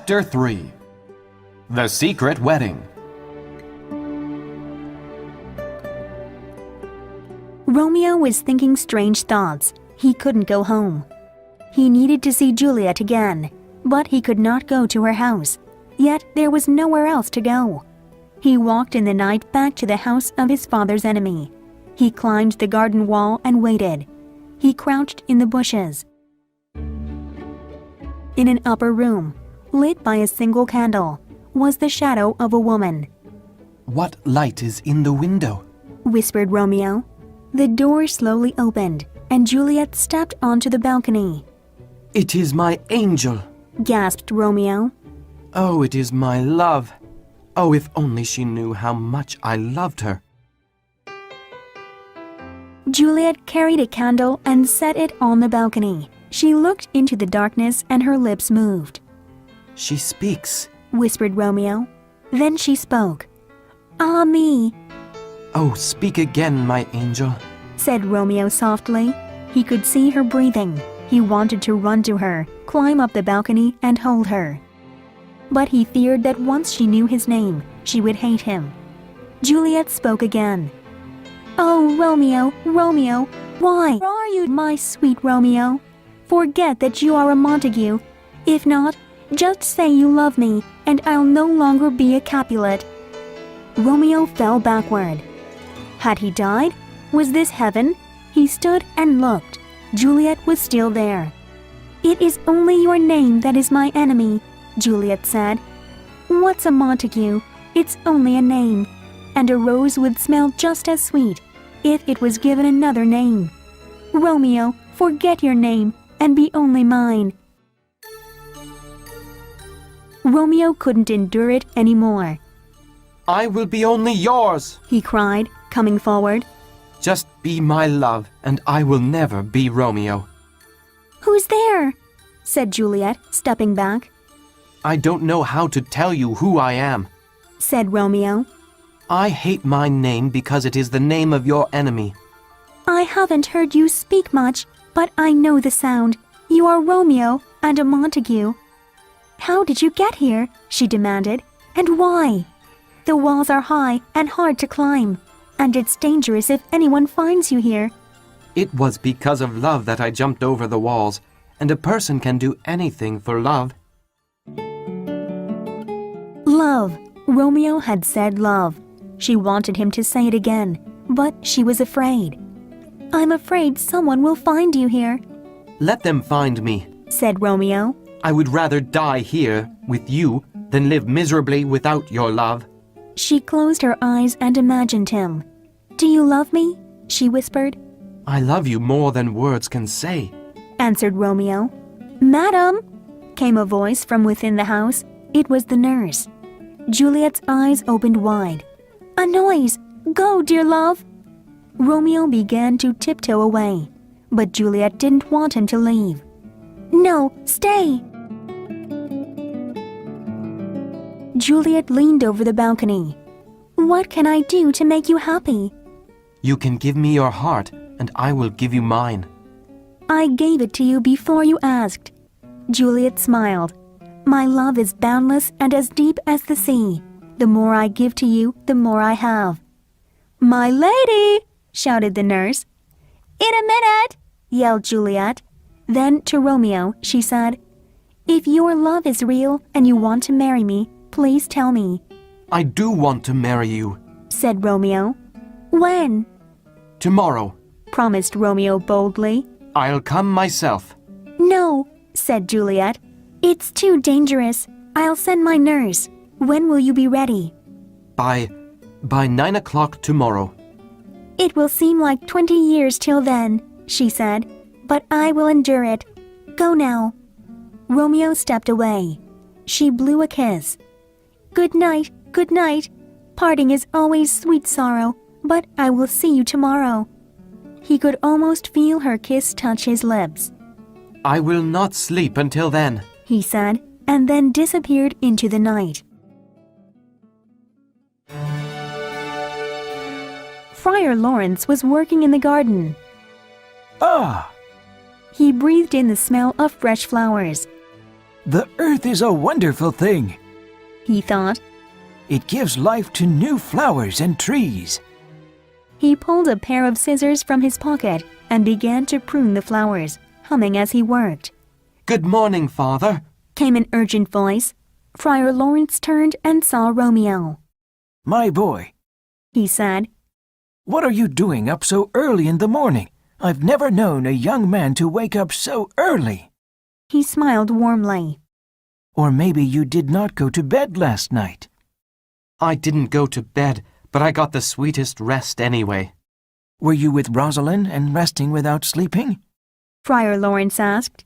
Chapter 3 The Secret Wedding. Romeo was thinking strange thoughts. He couldn't go home. He needed to see Juliet again, but he could not go to her house. Yet there was nowhere else to go. He walked in the night back to the house of his father's enemy. He climbed the garden wall and waited. He crouched in the bushes. In an upper room, lit by a single candle, was the shadow of a woman. What light is in the window? Whispered Romeo. The door slowly opened, and Juliet stepped onto the balcony. It is my angel. Gasped Romeo. Oh, it is my love. Oh, if only she knew how much I loved her. Juliet carried a candle and set it on the balcony. She looked into the darkness and her lips moved. She speaks, whispered Romeo. Then she spoke. Ah, me, Oh, speak again, my angel. said Romeo softly. He could see her breathing. He wanted to run to her, climb up the balcony, and hold her. But he feared that once she knew his name, she would hate him. Juliet spoke again. Oh, Romeo, Romeo, why are you my sweet Romeo? Forget that you are a Montague. If not, just say you love me, and I'll no longer be a Capulet. Romeo fell backward. Had he died? Was this heaven? He stood and looked. Juliet was still there. It is only your name that is my enemy, Juliet said. What's a Montague? It's only a name, and a rose would smell just as sweet if it was given another name. Romeo, forget your name and be only mine. Romeo couldn't endure it anymore. I will be only yours, he cried, coming forward. Just be my love, and I will never be Romeo. Who's there? Said Juliet, stepping back. I don't know how to tell you who I am, said Romeo. I hate my name because it is the name of your enemy. I haven't heard you speak much, but I know the sound. You are Romeo and a Montague. How did you get here? She demanded. And why? The walls are high and hard to climb, and it's dangerous if anyone finds you here. It was because of love that I jumped over the walls, and a person can do anything for love. Love. Romeo had said love. She wanted him to say it again, but she was afraid. I'm afraid someone will find you here, Let them find me. said Romeo. I would rather die here with you than live miserably without your love. She closed her eyes and imagined him. Do you love me? She whispered. I love you more than words can say, Answered Romeo. Madam, came a voice from within the house. It was the nurse. Juliet's eyes opened wide. A noise! Go, dear love! Romeo began to tiptoe away, but Juliet didn't want him to leave. No, stay! Juliet leaned over the balcony. What can I do to make you happy? You can give me your heart, and I will give you mine. I gave it to you before you asked. Juliet smiled. My love is boundless and as deep as the sea. The more I give to you, the more I have. My lady! Shouted the nurse. In a minute! Yelled Juliet. Then to Romeo, she said, If your love is real and you want to marry me, please tell me. I do want to marry you. Said Romeo. When? Tomorrow. Promised Romeo boldly. I'll come myself. No, said Juliet. It's too dangerous. I'll send my nurse. When will you be ready? By 9 o'clock tomorrow. It will seem like 20 years till then, she said, but I will endure it. Go now. Romeo stepped away. She blew a kiss. Good night, good night. Parting is always sweet sorrow, but I will see you tomorrow. He could almost feel her kiss touch his lips. I will not sleep until then, he said, and then disappeared into the night. Friar Lawrence was working in the garden. Ah! He breathed in the smell of fresh flowers. The earth is a wonderful thing. he thought. It gives life to new flowers and trees. He pulled a pair of scissors from his pocket and began to prune the flowers, humming as he worked. Good morning, Father. Came an urgent voice. Friar Lawrence turned and saw Romeo. My boy, He said, what are you doing up so early in the morning? I've never known a young man to wake up so early. He smiled warmly. Or maybe you did not go to bed last night. I didn't go to bed, but I got the sweetest rest anyway. Were you with Rosalind and resting without sleeping? Friar Lawrence asked.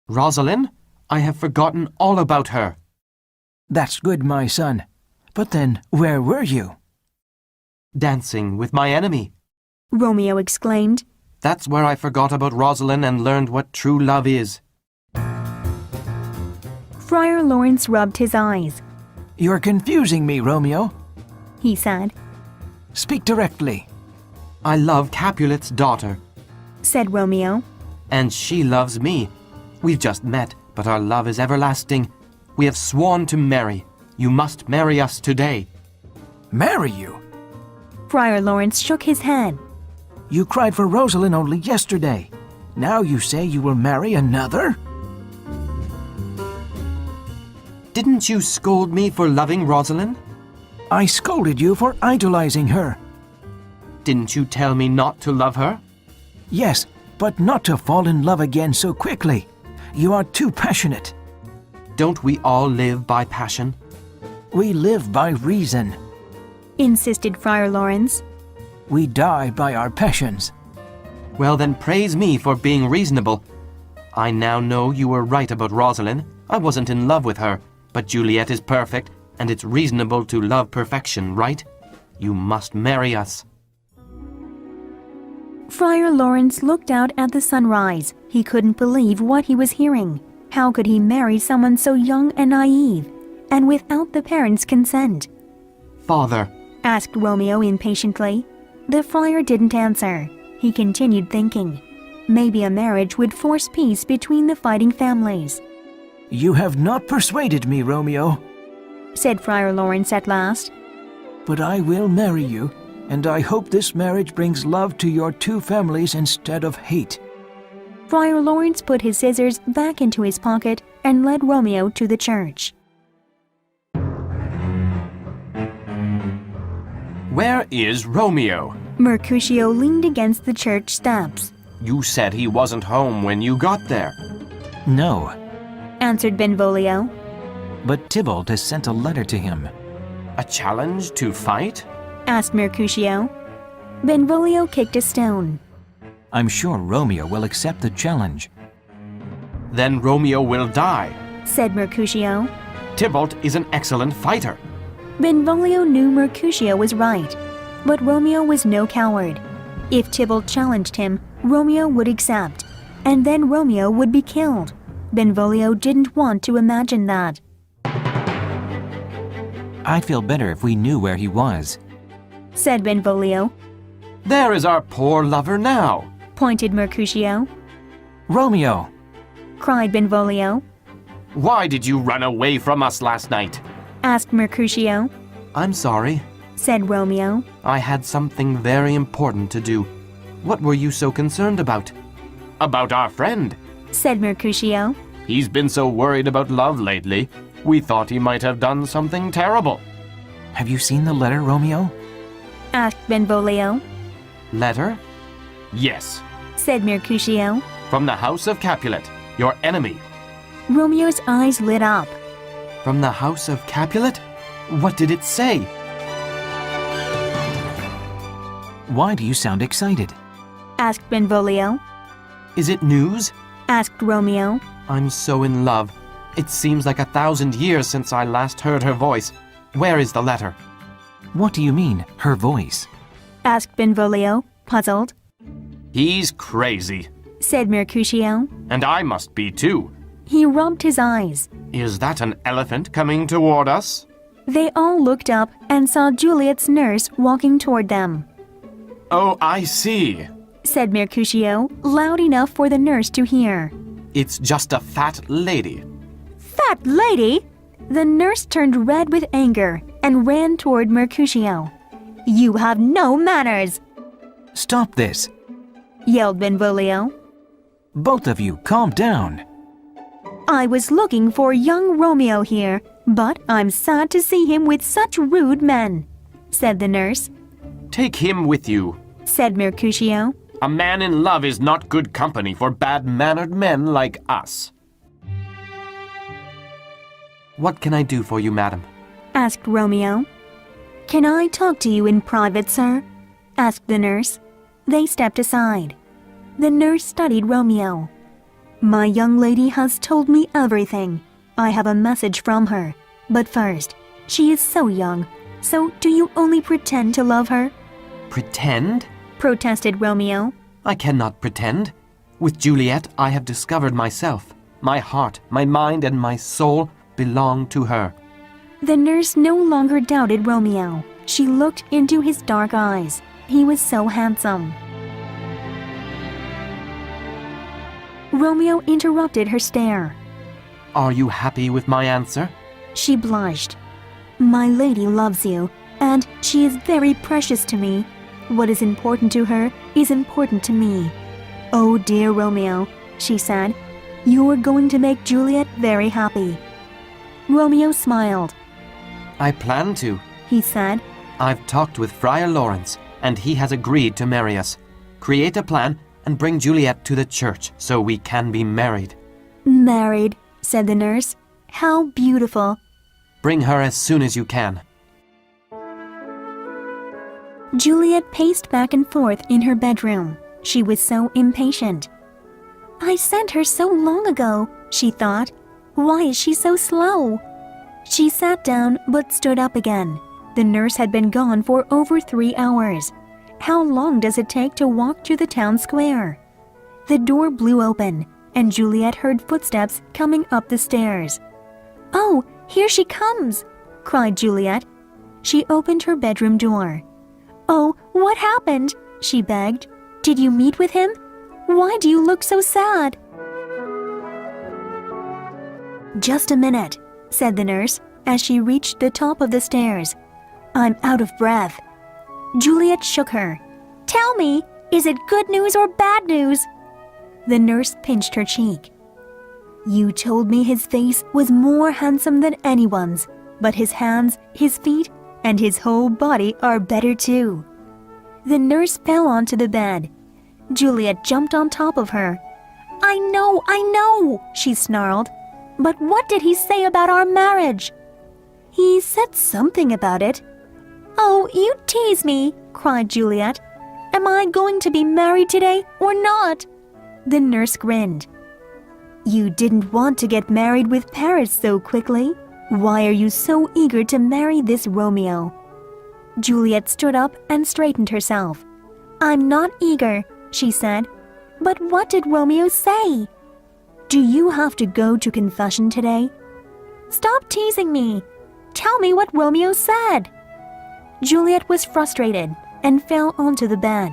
Rosalind? I have forgotten all about her. That's good, my son. But then, where were you? Dancing with my enemy. Romeo exclaimed. That's where I forgot about Rosalind and learned what true love is. Friar Lawrence rubbed his eyes. You're confusing me, Romeo. He said, Speak directly. I love Capulet's daughter, said Romeo. and she loves me. We've just met, but our love is everlasting. We have sworn to marry. You must marry us today. Marry you? Friar Lawrence shook his head. You cried for Rosalind only yesterday. Now you say you will marry another? Didn't you scold me for loving Rosalind? I scolded you for idolizing her. Didn't you tell me not to love her? Yes, but not to fall in love again so quickly. You are too passionate. Don't we all live by passion? We live by reason. Insisted Friar Lawrence. We die by our passions. Well, then praise me for being reasonable. I now know you were right about Rosalind. I wasn't in love with her, but Juliet is perfect, and it's reasonable to love perfection, right? You must marry us. Friar Lawrence looked out at the sunrise. He couldn't believe what he was hearing. How could he marry someone so young and naive, and without the parents' consent? Father, Asked Romeo impatiently. The friar didn't answer. He continued thinking. Maybe a marriage would force peace between the fighting families, You have not persuaded me, Romeo, said Friar Lawrence at last. but I will marry you, and I hope this marriage brings love to your two families instead of hate. Friar Lawrence put his scissors back into his pocket and led Romeo to the church. where is Romeo? Mercutio leaned against the church steps, You said he wasn't home when you got there. No, answered Benvolio. but Tybalt has sent a letter to him. A challenge to fight? Asked Mercutio. Benvolio kicked a stone. I'm sure Romeo will accept the challenge. Then Romeo will die. Said Mercutio. Tybalt is an excellent fighter. Benvolio knew Mercutio was right, but Romeo was no coward. If Tybalt challenged him, Romeo would accept, and then Romeo would be killed. Benvolio didn't want to imagine that. I'd feel better if we knew where he was. Said Benvolio. There is our poor lover now. Pointed Mercutio. Romeo! Cried Benvolio. Why did you run away from us last night? Asked Mercutio. I'm sorry. Said Romeo. I had something very important to do. What were you so concerned about? About our friend. Said Mercutio. He's been so worried about love lately. We thought he might have done something terrible. Have you seen the letter, Romeo? Asked Benvolio. Letter? Yes. Said Mercutio. From the house of Capulet, your enemy. Romeo's eyes lit up. From the house of Capulet? What did it say? Why do you sound excited? Asked Benvolio. Is it news? Asked Romeo. I'm so in love. It seems like 1,000 years since I last heard her voice. Where is the letter? What do you mean, her voice? Asked Benvolio, puzzled. He's crazy. Said Mercutio. And I must be too. He rubbed his eyes. Is that an elephant coming toward us? They all looked up and saw Juliet's nurse walking toward them. Oh, I see. Said Mercutio, loud enough for the nurse to hear. It's just a fat lady. that, lady?" The nurse turned red with anger and ran toward Mercutio. "You have no manners," Stop this. yelled Benvolio. Both of you, calm down. "I was looking for young Romeo here, but I'm sad to see him with such rude men," said the nurse. Take him with you. Said Mercutio. A man in love is not good company for bad-mannered men like us. What can I do for you, madam? Asked Romeo. "Can I talk to you in private, sir?" asked the nurse. They stepped aside. The nurse studied Romeo. "My young lady has told me everything. I have a message from her. But first, she is so young. So do you only pretend to love her?" Pretend? protested Romeo. I cannot pretend. With Juliet, I have discovered myself. My heart, my mind, and my soul belong to her. The nurse no longer doubted Romeo. She looked into his dark eyes. He was so handsome. Romeo interrupted her stare. Are you happy with my answer? She blushed. "My lady loves you, and she is very precious to me. What is important to her is important to me. Oh, dear Romeo," she said, "you are going to make Juliet very happy." Romeo smiled. I plan to. He said, I've talked with Friar Lawrence, and he has agreed to marry us. Create a plan and bring Juliet to the church so we can be married. "Married," said the nurse. "How beautiful." Bring her as soon as you can. Juliet paced back and forth in her bedroom. She was so impatient. "I sent her so long ago," she thought. "Why is she so slow?" She sat down but stood up again. The nurse had been gone for over 3 hours. How long does it take to walk to the town square? The door blew open, and Juliet heard footsteps coming up the stairs. "Oh, here she comes!" cried Juliet. She opened her bedroom door. "Oh, what happened?" she begged. "Did you meet with him? Why do you look so sad?" "Just a minute," said the nurse as she reached the top of the stairs. "I'm out of breath." Juliet shook her. "Tell me, is it good news or bad news?" The nurse pinched her cheek. "You told me his face was more handsome than anyone's, but his hands, his feet, and his whole body are better too." The nurse fell onto the bed. Juliet jumped on top of her. I know, she snarled. "But what did he say about our marriage?" "He said something about it." "Oh, you tease me," cried Juliet. "Am I going to be married today or not?" The nurse grinned. "You didn't want to get married with Paris so quickly. Why are you so eager to marry this Romeo?" Juliet stood up and straightened herself. "I'm not eager," she said. "But what did Romeo say?" "Do you have to go to confession today?" "Stop teasing me. Tell me what Romeo said." Juliet was frustrated and fell onto the bed.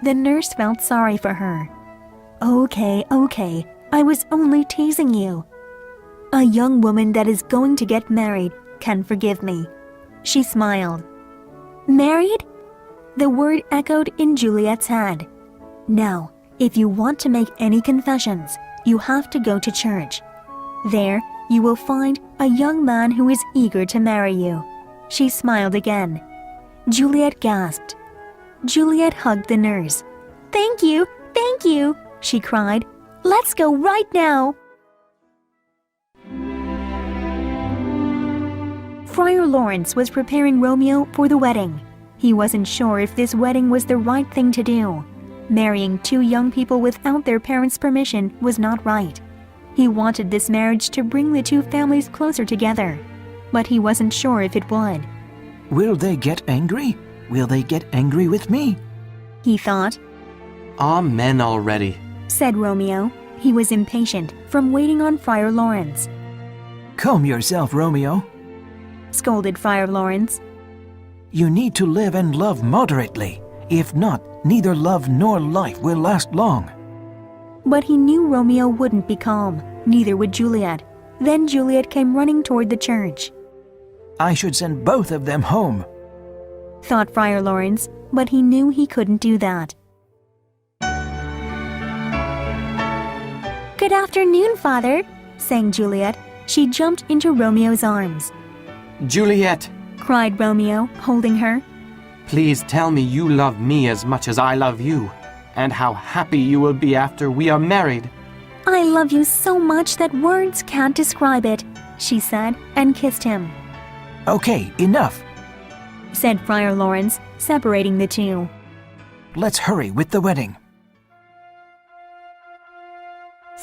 The nurse felt sorry for her. Okay, I was only teasing you. A young woman that is going to get married can forgive me." She smiled. "Married?" The word echoed in Juliet's head. "Now, if you want to make any confessions, you have to go to church. There, you will find a young man who is eager to marry you." She smiled again. Juliet gasped. Juliet hugged the nurse. Thank you, she cried. "Let's go right now." Friar Lawrence was preparing Romeo for the wedding. He wasn't sure if this wedding was the right thing to do. Marrying 2 young people without their parents' permission was not right. He wanted this marriage to bring the 2 families closer together, but he wasn't sure if it would. Will they get angry? Will they get angry with me? He thought, Amen already. said Romeo. He was impatient from waiting on Friar Lawrence. Calm yourself, Romeo. Scolded Friar Lawrence. You need to live and love moderately. If not, neither love nor life will last long. But he knew Romeo wouldn't be calm, neither would Juliet. Then Juliet came running toward the church. I should send both of them home. Thought Friar Lawrence, but he knew he couldn't do that. Good afternoon, Father, sang Juliet. She jumped into Romeo's arms. Juliet, Cried Romeo, holding her. please tell me you love me as much as I love you, and how happy you will be after we are married. I love you so much that words can't describe it, she said, and kissed him. Okay, enough. Said Friar Lawrence, separating the two. Let's hurry with the wedding.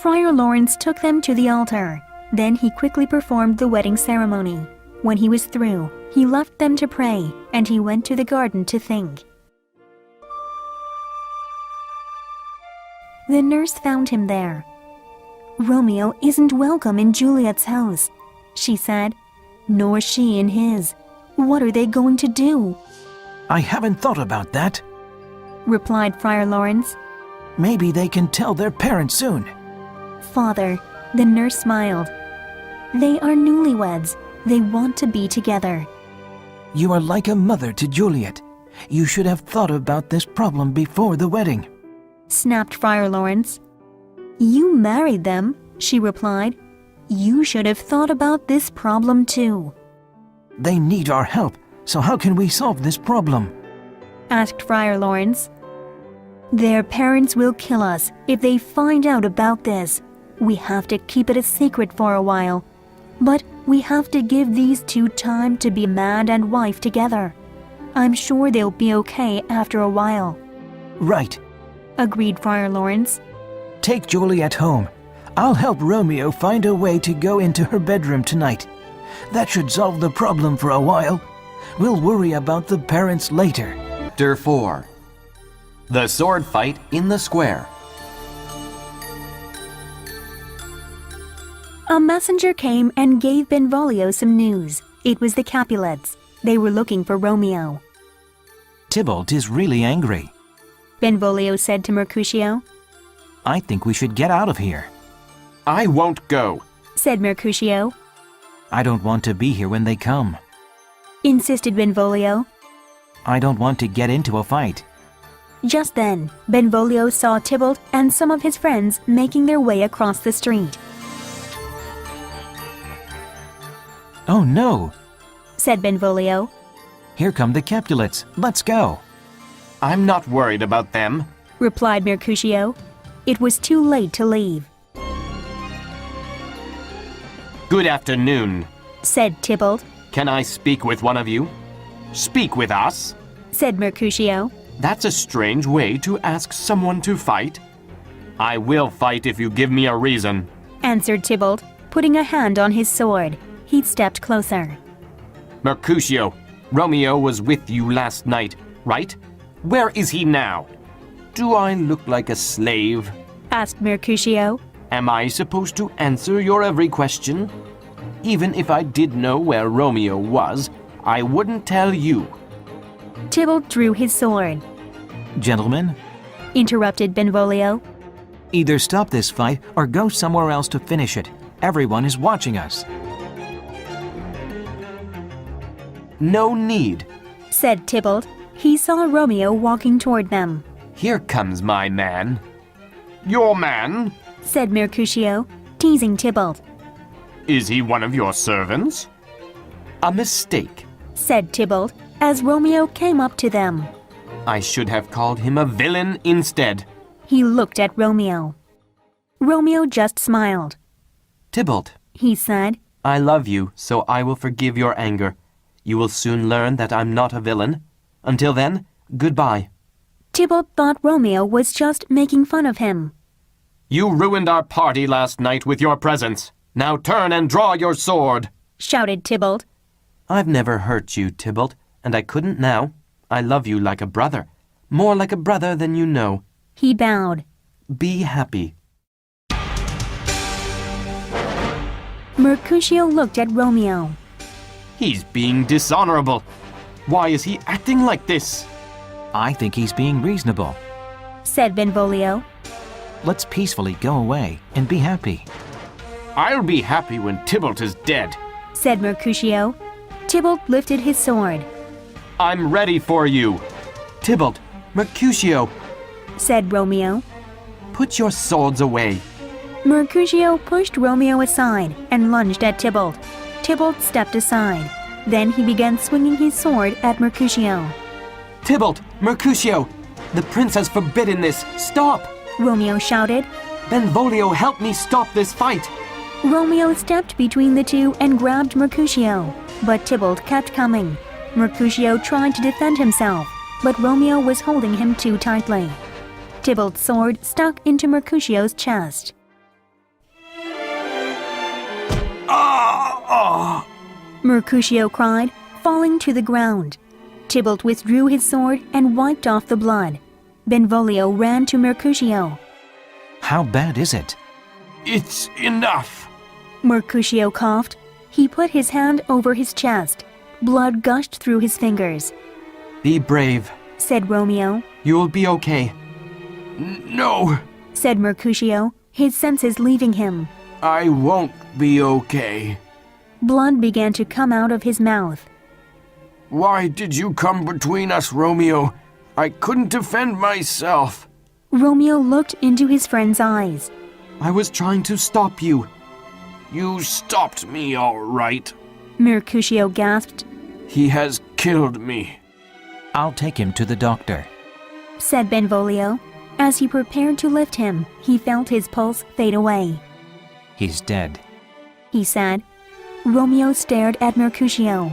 Friar Lawrence took them to the altar. Then he quickly performed the wedding ceremony. When he was through, he left them to pray, and he went to the garden to think. The nurse found him there. Romeo isn't welcome in Juliet's house, she said, nor she in his. What are they going to do? I haven't thought about that. Replied Friar Lawrence. Maybe they can tell their parents soon. Father, the nurse smiled. They are newlyweds. They want to be together. You are like a mother to Juliet. You should have thought about this problem before the wedding. Snapped Friar Lawrence. You married them, she replied. You should have thought about this problem too. They need our help, so how can we solve this problem? Asked Friar Lawrence. Their parents will kill us if they find out about this. We have to keep it a secret for a while. But we have to give these two time to be man and wife together. I'm sure they'll be okay after a while. Right. Agreed Friar Lawrence. Take Juliet home. I'll help Romeo find a way to go into her bedroom tonight. That should solve the problem for a while. We'll worry about the parents later. Chapter 4. The Sword Fight in the Square. A messenger came and gave Benvolio some news. It was the Capulets. They were looking for Romeo. Tybalt is really angry. Benvolio said to Mercutio. I think we should get out of here. I won't go. Said Mercutio. I don't want to be here when they come. Insisted Benvolio. I don't want to get into a fight. Just then, Benvolio saw Tybalt and some of his friends making their way across the street. Oh no! Said Benvolio. Here come the Capulets. Let's go. I'm not worried about them. Replied Mercutio. It was too late to leave. Good afternoon. Said Tybalt. Can I speak with one of you? Speak with us? Said Mercutio. That's a strange way to ask someone to fight. I will fight if you give me a reason. Answered Tybalt, putting a hand on his sword. He stepped closer. Mercutio, Romeo was with you last night, right? Where is he now? Do I look like a slave? Asked Mercutio. Am I supposed to answer your every question? Even if I did know where Romeo was, I wouldn't tell you. Tybalt drew his sword. Gentlemen, Interrupted Benvolio. either stop this fight or go somewhere else to finish it. Everyone is watching us. No need. Said Tybalt. He saw Romeo walking toward them. Here comes my man. Your man? Said Mercutio, teasing Tybalt. Is he one of your servants? A mistake. Said Tybalt, as Romeo came up to them. I should have called him a villain instead. He looked at Romeo. Romeo just smiled. Tybalt, He said. I love you, so I will forgive your anger. You will soon learn that I'm not a villain. Until then, goodbye. Tybalt thought Romeo was just making fun of him. You ruined our party last night with your presence. Now turn and draw your sword. Shouted Tybalt. I've never hurt you, Tybalt, and I couldn't now. I love you like a brother. More like a brother than you know. He bowed. Be happy. Mercutio looked at Romeo. He's being dishonorable. Why is he acting like this? I think he's being reasonable. Said Benvolio. Let's peacefully go away and be happy. I'll be happy when Tybalt is dead. said Mercutio. Tybalt lifted his sword, I'm ready for you. Tybalt, Mercutio, said Romeo. put your swords away. Mercutio pushed Romeo aside and lunged at Tybalt. Tybalt stepped aside. Then he began swinging his sword at Mercutio. Tybalt, Mercutio, the prince has forbidden this. Stop! Romeo shouted. Benvolio, help me stop this fight. Romeo stepped between the two and grabbed Mercutio, but Tybalt kept coming. Mercutio tried to defend himself, but Romeo was holding him too tightly. Tybalt's sword stuck into Mercutio's chest. Mercutio cried, falling to the ground. Tybalt withdrew his sword and wiped off the blood. Benvolio ran to Mercutio. How bad is it? It's enough. Mercutio coughed. He put his hand over his chest. Blood gushed through his fingers. Be brave. Said Romeo. You'll be okay. No, Said Mercutio, his senses leaving him. I won't be okay. Blood began to come out of his mouth. Why did you come between us, Romeo? I couldn't defend myself. Romeo looked into his friend's eyes. I was trying to stop you. You stopped me, all right. Mercutio gasped. He has killed me. I'll take him to the doctor. Said Benvolio. As he prepared to lift him, he felt his pulse fade away. He's dead. He said. Romeo stared at Mercutio.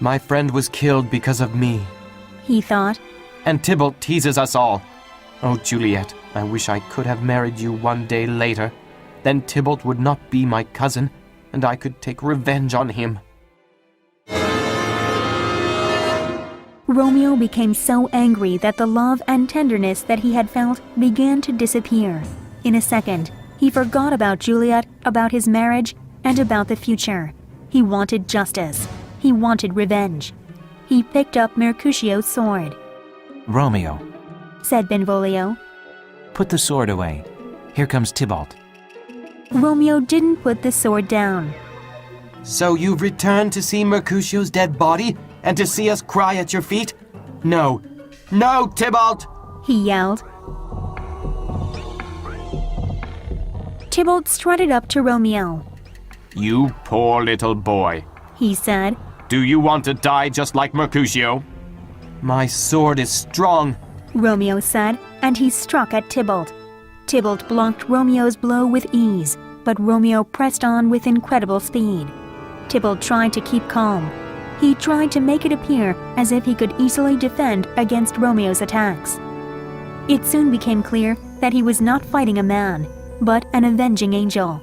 My friend was killed because of me. He thought. And Tybalt teases us all. Oh, Juliet, I wish I could have married you one day later. Then Tybalt would not be my cousin, and I could take revenge on him. Romeo became so angry that the love and tenderness that he had felt began to disappear. In a second, he forgot about Juliet, about his marriage, and about the future. He wanted justice. He wanted revenge. He picked up Mercutio's sword. Romeo, Said Benvolio. put the sword away. Here comes Tybalt. Romeo didn't put the sword down. So you've returned to see Mercutio's dead body, and to see us cry at your feet? No. No, Tybalt! He yelled. Tybalt strutted up to Romeo. You poor little boy. He said. Do you want to die just like Mercutio? My sword is strong. Romeo said, and he struck at Tybalt. Tybalt blocked Romeo's blow with ease, but Romeo pressed on with incredible speed. Tybalt tried to keep calm. He tried to make it appear as if he could easily defend against Romeo's attacks. It soon became clear that he was not fighting a man, but an avenging angel.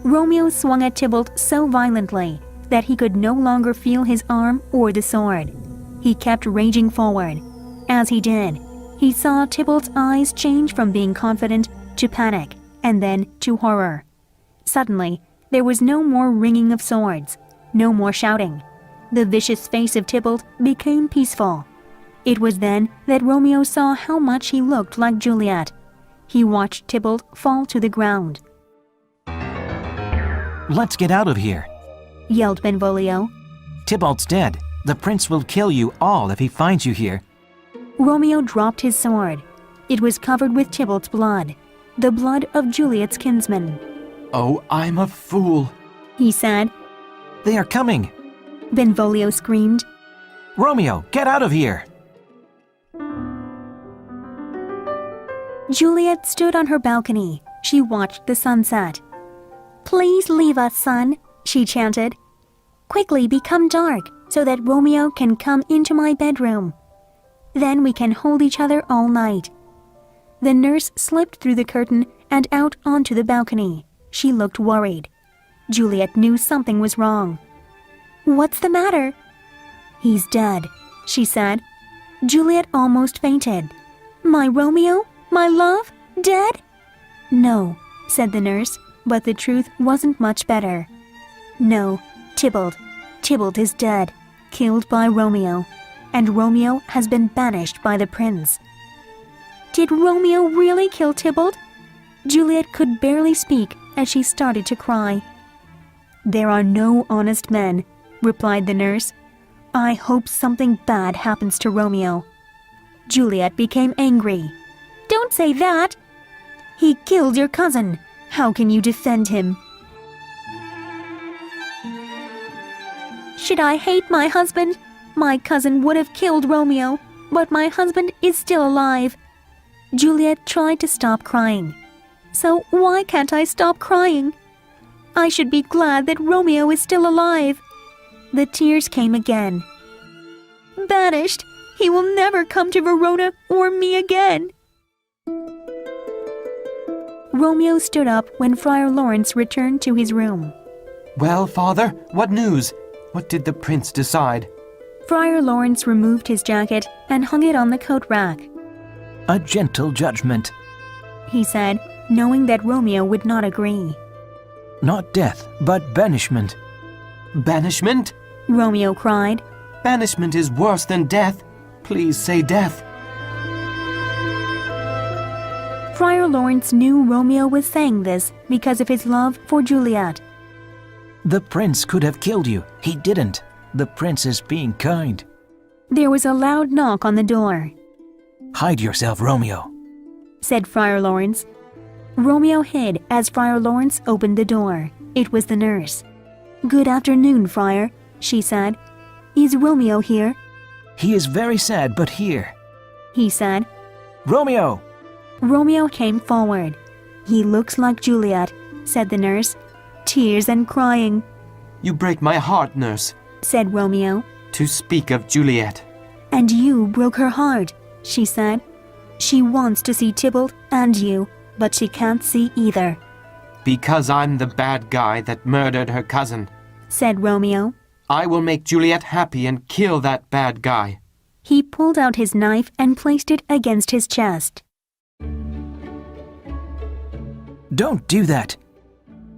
Romeo swung at Tybalt so violently that he could no longer feel his arm or the sword. He kept raging forward. As he did, he saw Tybalt's eyes change from being confident to panic, and then to horror. Suddenly, there was no more ringing of swords, no more shouting. The vicious face of Tybalt became peaceful. It was then that Romeo saw how much he looked like Juliet. He watched Tybalt fall to the ground. Let's get out of here. Yelled Benvolio. Tybalt's dead. The prince will kill you all if he finds you here. Romeo dropped his sword. It was covered with Tybalt's blood, the blood of Juliet's kinsman. Oh, I'm a fool. He said. They are coming. Benvolio screamed. Romeo, get out of here. Juliet stood on her balcony. She watched the sunset. Please leave us, son, she chanted. Quickly become dark so that Romeo can come into my bedroom. Then we can hold each other all night. The nurse slipped through the curtain and out onto the balcony. She looked worried. Juliet knew something was wrong. What's the matter? He's dead, she said. Juliet almost fainted. My Romeo? My love? Dead? No, said the nurse, but the truth wasn't much better. No, Tybalt. Tybalt is dead, killed by Romeo, and Romeo has been banished by the prince. Did Romeo really kill Tybalt? Juliet could barely speak as she started to cry. "There are no honest men," replied the nurse. "I hope something bad happens to Romeo." Juliet became angry. "Don't say that! He killed your cousin. How can you defend him?" "Should I hate my husband? My cousin would have killed Romeo, but my husband is still alive." Juliet tried to stop crying. "So why can't I stop crying? I should be glad that Romeo is still alive." The tears came again. "Banished! He will never come to Verona or me again." Romeo stood up when Friar Lawrence returned to his room. Well, Father, what news? What did the prince decide? Friar Lawrence removed his jacket and hung it on the coat rack. A gentle judgment. He said, knowing that Romeo would not agree. Not death, but banishment. Banishment? Romeo cried. Banishment is worse than death. Please say death. Friar Lawrence knew Romeo was saying this because of his love for Juliet. The prince could have killed you. He didn't. The prince is being kind. There was a loud knock on the door. Hide yourself, Romeo, said Friar Lawrence. Romeo hid as Friar Lawrence opened the door. It was the nurse. "Good afternoon, Friar," she said. "Is Romeo here?" He is very sad, but here. He said. Romeo! Romeo came forward. "He looks like Juliet," said the nurse. "Tears and crying," You break my heart, nurse, said Romeo. to speak of Juliet. "And you broke her heart," she said. "She wants to see Tybalt and you, but she can't see either," Because I'm the bad guy that murdered her cousin. said Romeo. I will make Juliet happy and kill that bad guy. He pulled out his knife and placed it against his chest. Don't do that.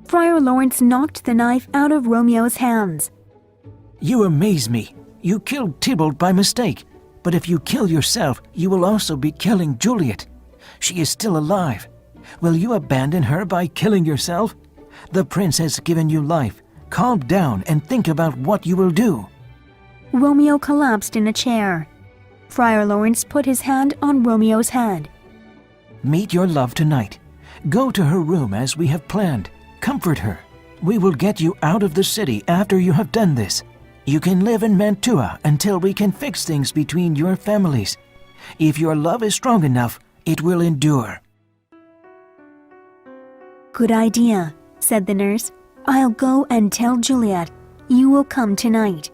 Friar Lawrence knocked the knife out of Romeo's hands. You amaze me. You killed Tybalt by mistake. But if you kill yourself, you will also be killing Juliet. She is still alive. Will you abandon her by killing yourself? The prince has given you life. Calm down and think about what you will do. Romeo collapsed in a chair. Friar Lawrence put his hand on Romeo's head. Meet your love tonight. Go to her room as we have planned. Comfort her. We will get you out of the city after you have done this. You can live in Mantua until we can fix things between your families. If your love is strong enough, it will endure. "Good idea," said the nurse. "I'll go and tell Juliet. You will come tonight."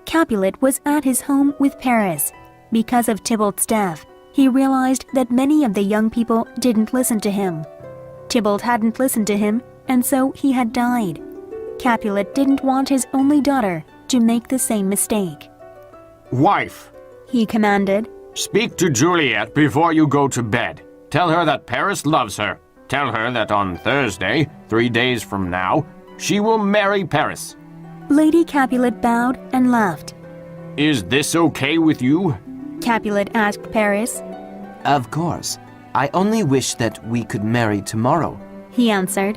Capulet was at his home with Paris. Because of Tybalt's death, he realized that many of the young people didn't listen to him. Tybalt hadn't listened to him, and so he had died. Capulet didn't want his only daughter to make the same mistake. Wife, He commanded. speak to Juliet before you go to bed. Tell her that Paris loves her. Tell her that on Thursday, 3 days from now, she will marry Paris. Lady Capulet bowed and left. Is this okay with you? Capulet asked Paris. Of course. I only wish that we could marry tomorrow. He answered.